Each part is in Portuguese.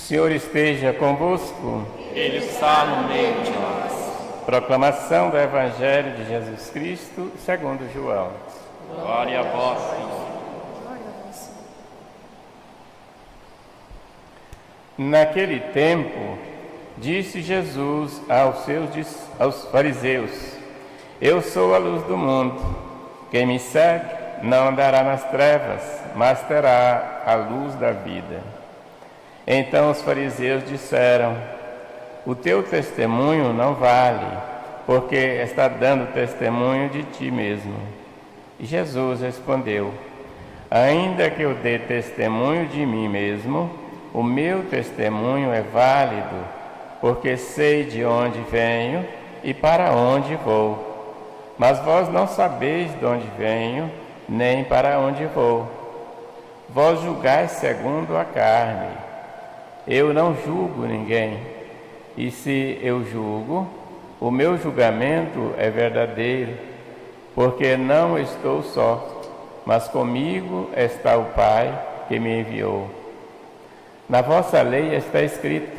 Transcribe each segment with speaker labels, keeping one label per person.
Speaker 1: Senhor esteja convosco.
Speaker 2: Ele está no meio de nós.
Speaker 1: Proclamação do Evangelho de Jesus Cristo segundo João.
Speaker 2: Glória a vós, Senhor.
Speaker 1: Naquele tempo, disse Jesus aos fariseus: Eu sou a luz do mundo. Quem me segue não andará nas trevas, mas terá a luz da vida. Então os fariseus disseram: O teu testemunho não vale, porque está dando testemunho de ti mesmo. E Jesus respondeu: Ainda que eu dê testemunho de mim mesmo, o meu testemunho é válido, porque sei de onde venho e para onde vou. Mas vós não sabeis de onde venho, nem para onde vou. Vós julgais segundo a carne. Eu não julgo ninguém. E se eu julgo, o meu julgamento é verdadeiro, porque não estou só, mas comigo está o Pai que me enviou. Na vossa lei está escrito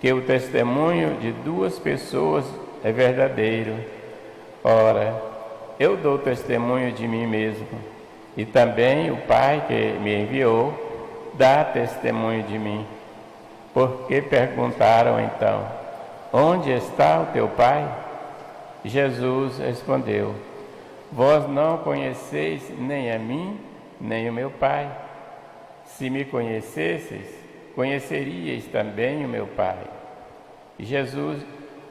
Speaker 1: que o testemunho de duas pessoas é verdadeiro. Ora, eu dou testemunho de mim mesmo, e também o Pai que me enviou dá testemunho de mim. Porque perguntaram então: Onde está o teu Pai? Jesus respondeu: Vós não conheceis nem a mim, nem o meu Pai. Se me conhecesseis, conheceríeis também o meu Pai. Jesus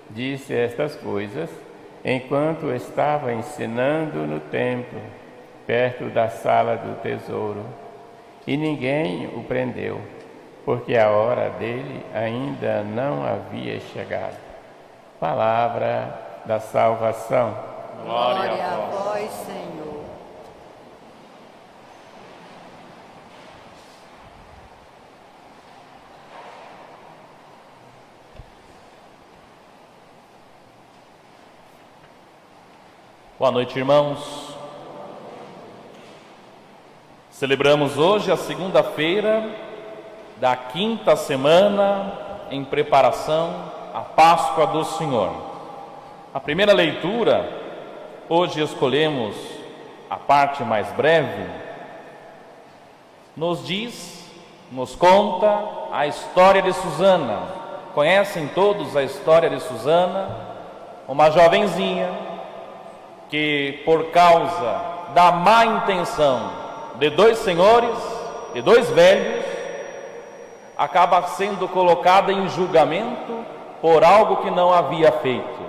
Speaker 1: disse estas coisas enquanto estava ensinando no templo, perto da sala do tesouro, e ninguém o prendeu, porque a hora dele ainda não havia chegado. Palavra da salvação.
Speaker 2: Glória a
Speaker 3: vós, Senhor.
Speaker 2: Boa noite, irmãos. Celebramos hoje a segunda-feira da quinta semana em preparação à Páscoa do Senhor. A primeira leitura, hoje escolhemos a parte mais breve, nos conta a história de Susana. Conhecem todos a história de Susana? Uma jovenzinha que, por causa da má intenção de dois senhores, de dois velhos, acaba sendo colocada em julgamento por algo que não havia feito.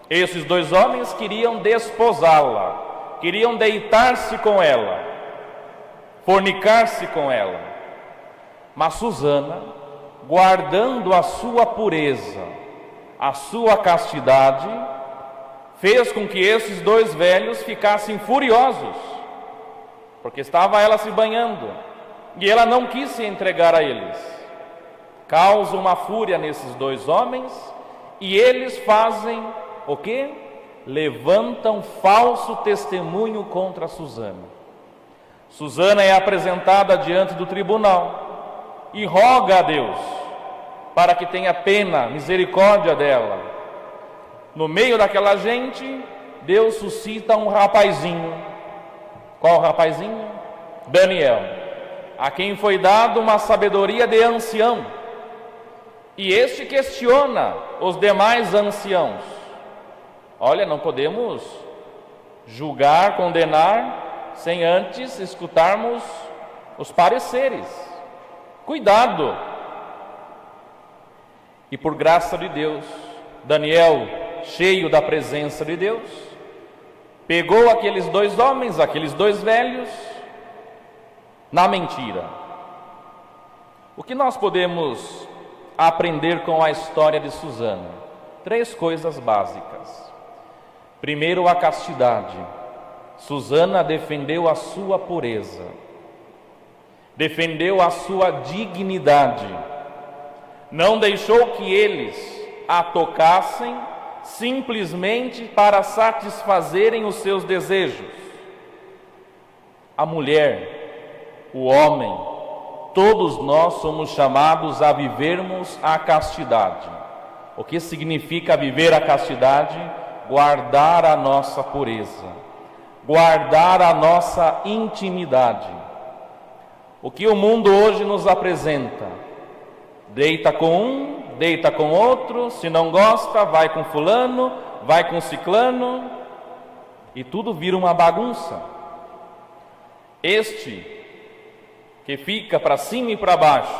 Speaker 2: Esses dois homens queriam desposá-la, queriam deitar-se com ela, fornicar-se com ela. Mas Susana, guardando a sua pureza, a sua castidade, fez com que esses dois velhos ficassem furiosos, porque estava ela se banhando, e ela não quis se entregar a eles. Causa uma fúria nesses dois homens, e eles fazem o quê? Levantam falso testemunho contra Susana. Susana é apresentada diante do tribunal e roga a Deus para que tenha pena, misericórdia dela. No meio daquela gente, Deus suscita um rapazinho. Qual rapazinho? Daniel, a quem foi dado uma sabedoria de ancião. E este questiona os demais anciãos. Olha, não podemos julgar, condenar, sem antes escutarmos os pareceres. Cuidado! E por graça de Deus, Daniel, cheio da presença de Deus, pegou aqueles dois homens, aqueles dois velhos, na mentira. O que nós podemos aprender com a história de Susana? 3 coisas básicas. Primeiro, a castidade. Susana defendeu a sua pureza, defendeu a sua dignidade, não deixou que eles a tocassem simplesmente para satisfazerem os seus desejos. A mulher, o homem, todos nós somos chamados a vivermos a castidade. O que significa viver a castidade? Guardar a nossa pureza, guardar a nossa intimidade. O que o mundo hoje nos apresenta? Deita com um, deita com outro, se não gosta, vai com fulano, vai com ciclano, e tudo vira uma bagunça. Este que fica para cima e para baixo,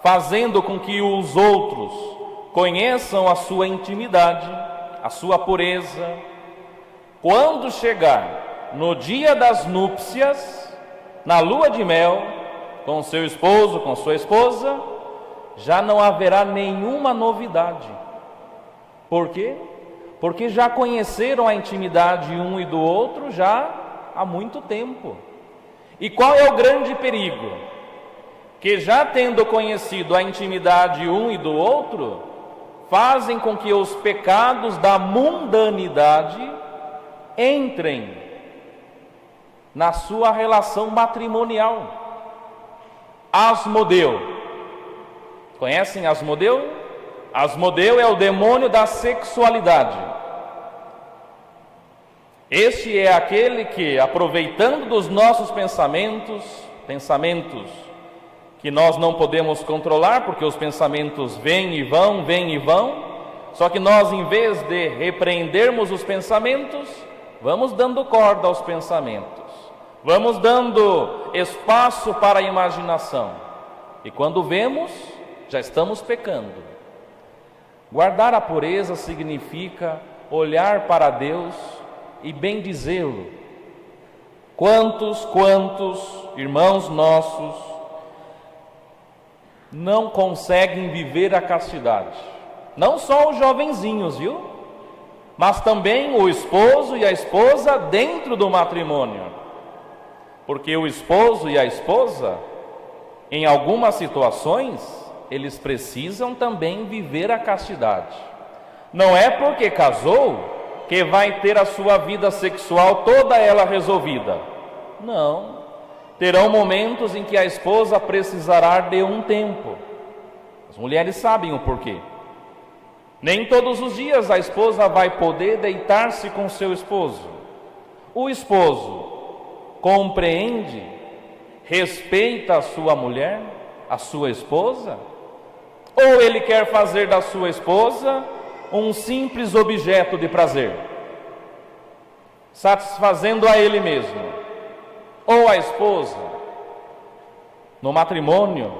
Speaker 2: fazendo com que os outros conheçam a sua intimidade, a sua pureza, quando chegar no dia das núpcias, na lua de mel, com seu esposo, com sua esposa, já não haverá nenhuma novidade. Por quê? Porque já conheceram a intimidade um e do outro já há muito tempo. E qual é o grande perigo? Que já tendo conhecido a intimidade um e do outro, fazem com que os pecados da mundanidade entrem na sua relação matrimonial. Asmodeu. Conhecem Asmodeu? Asmodeu é o demônio da sexualidade. Este é aquele que, aproveitando dos nossos pensamentos que nós não podemos controlar, porque os pensamentos vêm e vão, só que nós, em vez de repreendermos os pensamentos, vamos dando corda aos pensamentos, vamos dando espaço para a imaginação, e quando vemos, já estamos pecando. Guardar a pureza significa olhar para Deus e bendizê-lo. Quantos irmãos nossos não conseguem viver a castidade? Não só os jovenzinhos, viu? Mas também o esposo e a esposa dentro do matrimônio. Porque o esposo e a esposa, em algumas situações, eles precisam também viver a castidade. Não é porque casou que vai ter a sua vida sexual toda ela resolvida. Não. Terão momentos em que a esposa precisará de um tempo. As mulheres sabem o porquê. Nem todos os dias a esposa vai poder deitar-se com seu esposo. O esposo compreende, respeita a sua mulher, a sua esposa? Ou ele quer fazer da sua esposa um simples objeto de prazer, satisfazendo a ele mesmo? Ou a esposa, no matrimônio,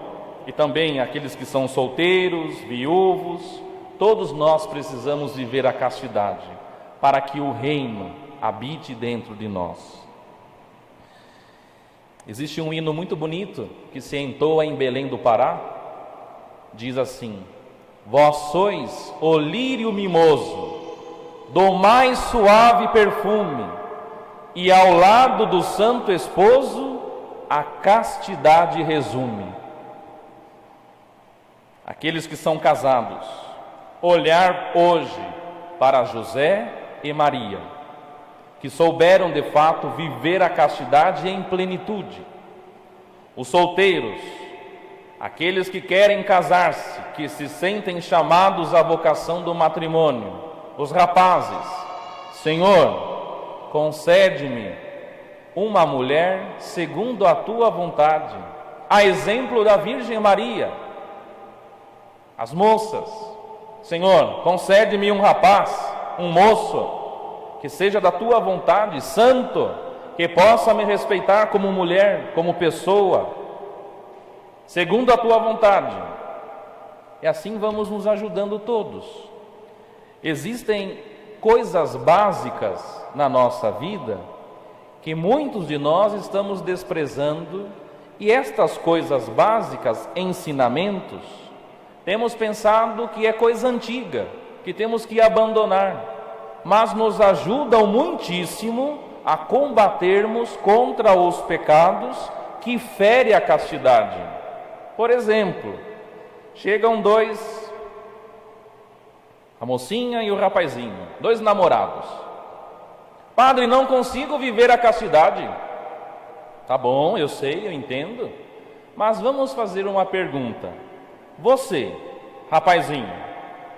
Speaker 2: e também aqueles que são solteiros, viúvos, todos nós precisamos viver a castidade, para que o reino habite dentro de nós. Existe um hino muito bonito que se entoa em Belém do Pará, diz assim: vós sois o lírio mimoso, do mais suave perfume, e ao lado do santo esposo, a castidade resume. Aqueles que são casados, olhar hoje para José e Maria, que souberam de fato viver a castidade em plenitude. Os solteiros, aqueles que querem casar-se, que se sentem chamados à vocação do matrimônio. Os rapazes, Senhor, concede-me uma mulher segundo a tua vontade, a exemplo da Virgem Maria. As moças, Senhor, concede-me um rapaz, um moço, que seja da tua vontade, santo, que possa me respeitar como mulher, como pessoa, segundo a tua vontade. E assim vamos nos ajudando todos. Existem coisas básicas na nossa vida que muitos de nós estamos desprezando, e estas coisas básicas, ensinamentos, temos pensado que é coisa antiga, que temos que abandonar, mas nos ajudam muitíssimo a combatermos contra os pecados que ferem a castidade. Por exemplo, chegam dois, a mocinha e o rapazinho, dois namorados. Padre, não consigo viver a castidade. Tá bom, eu sei, eu entendo. Mas vamos fazer uma pergunta. Você, rapazinho,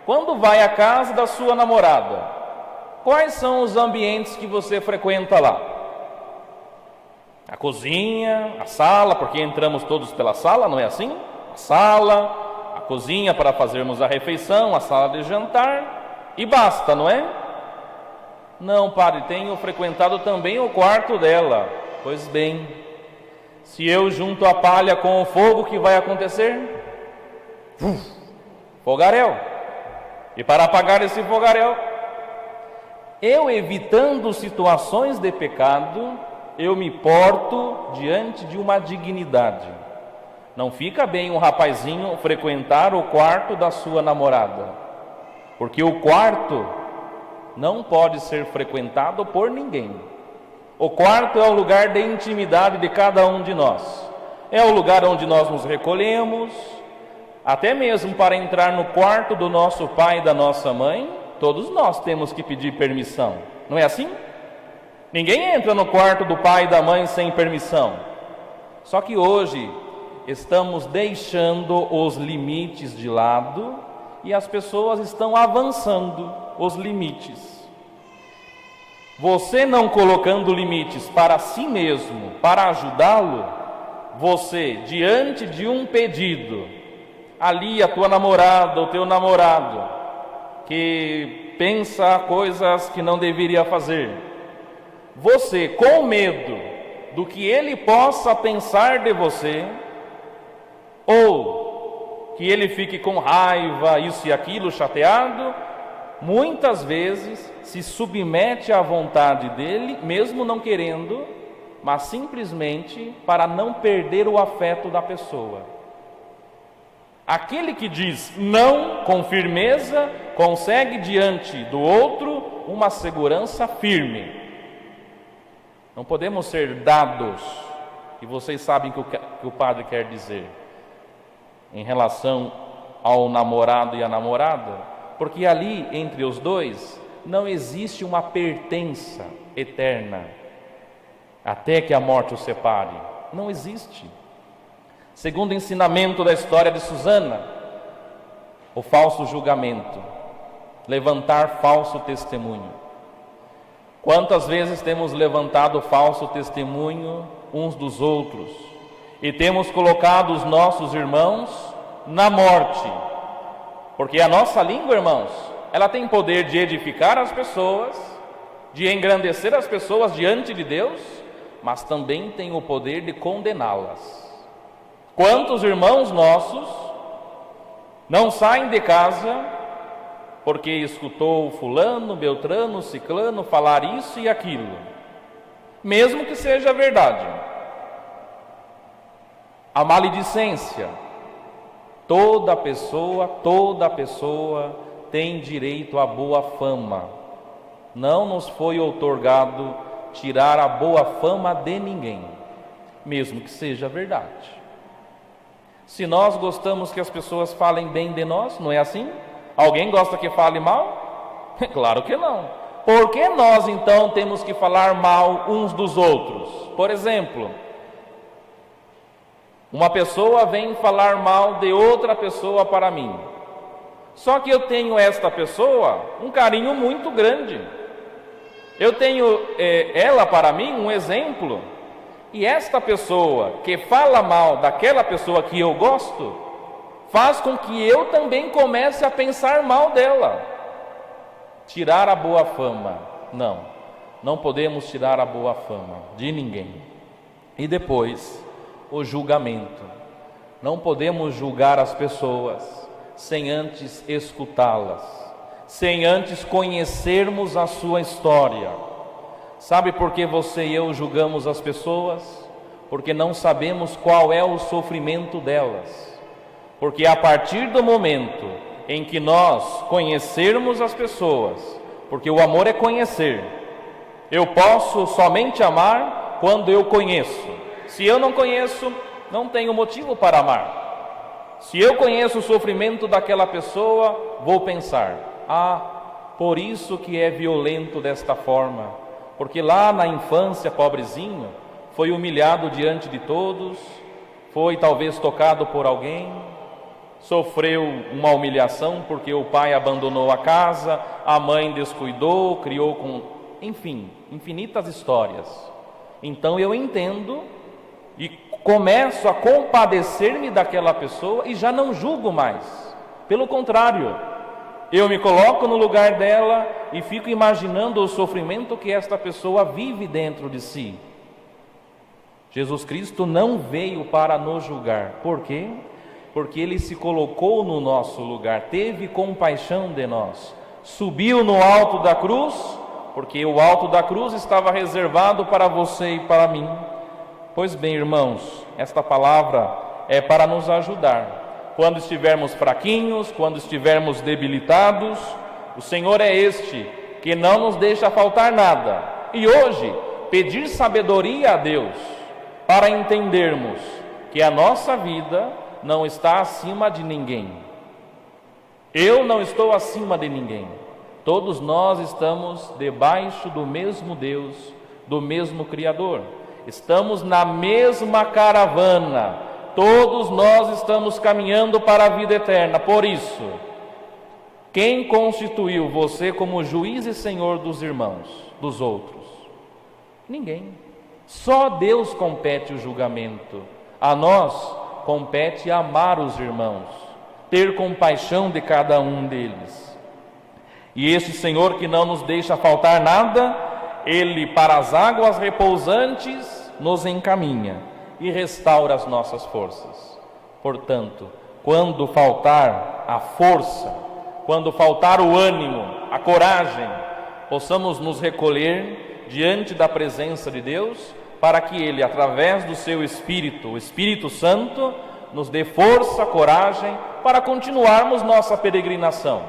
Speaker 2: quando vai à casa da sua namorada, quais são os ambientes que você frequenta lá? A cozinha, a sala, porque entramos todos pela sala, não é assim? A sala, a cozinha para fazermos a refeição, a sala de jantar, e basta, não é? Não, padre, tenho frequentado também o quarto dela. Pois bem, se eu junto a palha com o fogo, o que vai acontecer? Fogaréu. E para apagar esse fogaréu, eu evitando situações de pecado, eu me porto diante de uma dignidade. Não fica bem um rapazinho frequentar o quarto da sua namorada, porque o quarto não pode ser frequentado por ninguém. O quarto é o lugar de intimidade de cada um de nós. É o lugar onde nós nos recolhemos, até mesmo para entrar no quarto do nosso pai e da nossa mãe, todos nós temos que pedir permissão. Não é assim? Ninguém entra no quarto do pai e da mãe sem permissão. Só que hoje estamos deixando os limites de lado e as pessoas estão avançando os limites. Você não colocando limites para si mesmo, para ajudá-lo, você, diante de um pedido, ali a tua namorada, o teu namorado, que pensa coisas que não deveria fazer, você, com medo do que ele possa pensar de você, ou que ele fique com raiva, isso e aquilo, chateado, muitas vezes se submete à vontade dele, mesmo não querendo, mas simplesmente para não perder o afeto da pessoa. Aquele que diz não com firmeza, consegue diante do outro uma segurança firme. Não podemos ser dados, e vocês sabem o que o padre quer dizer, em relação ao namorado e à namorada, porque ali, entre os dois, não existe uma pertença eterna, até que a morte os separe. Não existe. Segundo o ensinamento da história de Susana, o falso julgamento, levantar falso testemunho. Quantas vezes temos levantado falso testemunho uns dos outros e temos colocado os nossos irmãos na morte? Porque a nossa língua, irmãos, ela tem poder de edificar as pessoas, de engrandecer as pessoas diante de Deus, mas também tem o poder de condená-las. Quantos irmãos nossos não saem de casa porque escutou fulano, beltrano, ciclano falar isso e aquilo, mesmo que seja verdade? A maledicência. Toda pessoa tem direito à boa fama. Não nos foi outorgado tirar a boa fama de ninguém, mesmo que seja verdade. Se nós gostamos que as pessoas falem bem de nós, não é assim? Alguém gosta que fale mal? Claro que não. Por que nós então temos que falar mal uns dos outros? Por exemplo, uma pessoa vem falar mal de outra pessoa para mim. Só que eu tenho esta pessoa um carinho muito grande. Eu tenho ela para mim um exemplo. E esta pessoa que fala mal daquela pessoa que eu gosto, faz com que eu também comece a pensar mal dela. Tirar a boa fama. Não podemos tirar a boa fama de ninguém. E depois, o julgamento. Não podemos julgar as pessoas sem antes escutá-las, sem antes conhecermos a sua história. Sabe por que você e eu julgamos as pessoas? Porque não sabemos qual é o sofrimento delas. Porque a partir do momento em que nós conhecermos as pessoas, porque o amor é conhecer, eu posso somente amar quando eu conheço. Se eu não conheço, não tenho motivo para amar. Se eu conheço o sofrimento daquela pessoa, vou pensar: por isso que é violento desta forma. Porque lá na infância, pobrezinho, foi humilhado diante de todos, foi talvez tocado por alguém, sofreu uma humilhação porque o pai abandonou a casa, a mãe descuidou, criou com... Enfim, infinitas histórias. Então eu entendo e começo a compadecer-me daquela pessoa e já não julgo mais. Pelo contrário, eu me coloco no lugar dela e fico imaginando o sofrimento que esta pessoa vive dentro de si. Jesus Cristo não veio para nos julgar. Por quê? Porque Ele se colocou no nosso lugar, teve compaixão de nós, subiu no alto da cruz, porque o alto da cruz estava reservado para você e para mim. Pois bem, irmãos, esta palavra é para nos ajudar. Quando estivermos fraquinhos, quando estivermos debilitados, o Senhor é este que não nos deixa faltar nada. E hoje, pedir sabedoria a Deus para entendermos que a nossa vida não está acima de ninguém. Eu não estou acima de ninguém. Todos nós estamos debaixo do mesmo Deus, do mesmo Criador. Estamos na mesma caravana. Todos nós estamos caminhando para a vida eterna. Por isso, quem constituiu você como juiz e senhor dos irmãos, dos outros? Ninguém. Só Deus compete o julgamento. A nós compete amar os irmãos, ter compaixão de cada um deles. E este Senhor que não nos deixa faltar nada, Ele para as águas repousantes nos encaminha e restaura as nossas forças. Portanto, quando faltar a força, quando faltar o ânimo, a coragem, possamos nos recolher diante da presença de Deus, para que Ele, através do seu Espírito, o Espírito Santo, nos dê força, coragem, para continuarmos nossa peregrinação.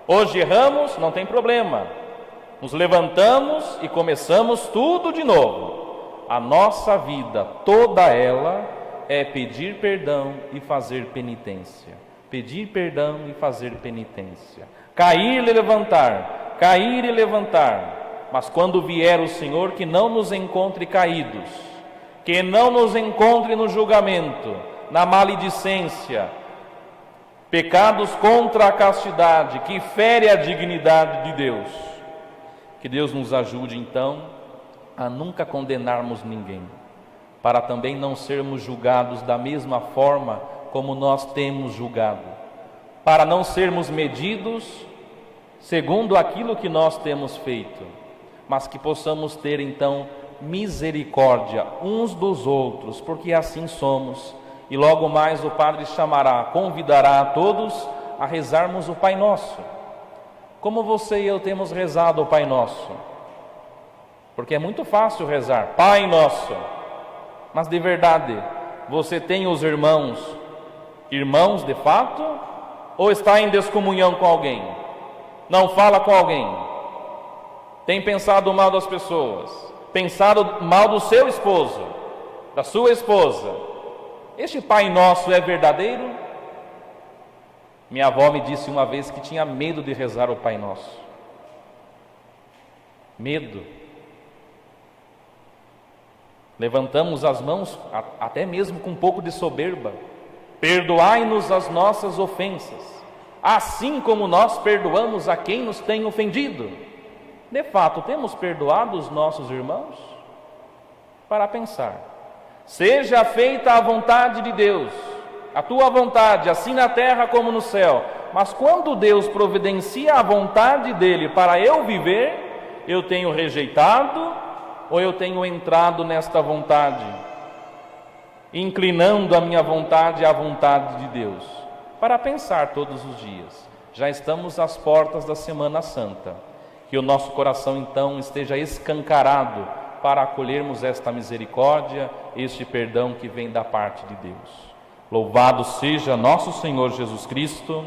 Speaker 2: Hoje erramos, não tem problema. Nos levantamos e começamos tudo de novo. A nossa vida, toda ela, é pedir perdão e fazer penitência. Pedir perdão e fazer penitência. Cair e levantar, cair e levantar. Mas quando vier o Senhor, que não nos encontre caídos, que não nos encontre no julgamento, na maledicência, pecados contra a castidade, que fere a dignidade de Deus. Que Deus nos ajude então a nunca condenarmos ninguém, para também não sermos julgados da mesma forma como nós temos julgado, para não sermos medidos segundo aquilo que nós temos feito, mas que possamos ter então misericórdia uns dos outros, porque assim somos. E logo mais o Padre convidará a todos a rezarmos o Pai Nosso, como você e eu temos rezado o Pai Nosso, porque é muito fácil rezar Pai Nosso, mas de verdade, você tem os irmãos de fato, ou está em descomunhão com alguém? Não fala com alguém? Tem pensado mal das pessoas, pensado mal do seu esposo, da sua esposa? Este Pai Nosso é verdadeiro? Minha avó me disse uma vez que tinha medo de rezar o Pai Nosso. Medo. Levantamos as mãos, até mesmo com um pouco de soberba. Perdoai-nos as nossas ofensas, assim como nós perdoamos a quem nos tem ofendido. De fato, temos perdoado os nossos irmãos? Para pensar. Seja feita a vontade de Deus, a tua vontade, assim na terra como no céu. Mas quando Deus providencia a vontade dele para eu viver, eu tenho rejeitado ou eu tenho entrado nesta vontade, inclinando a minha vontade à vontade de Deus? Para pensar todos os dias. Já estamos às portas da Semana Santa. Que o nosso coração então esteja escancarado para acolhermos esta misericórdia, este perdão que vem da parte de Deus. Louvado seja nosso Senhor Jesus Cristo.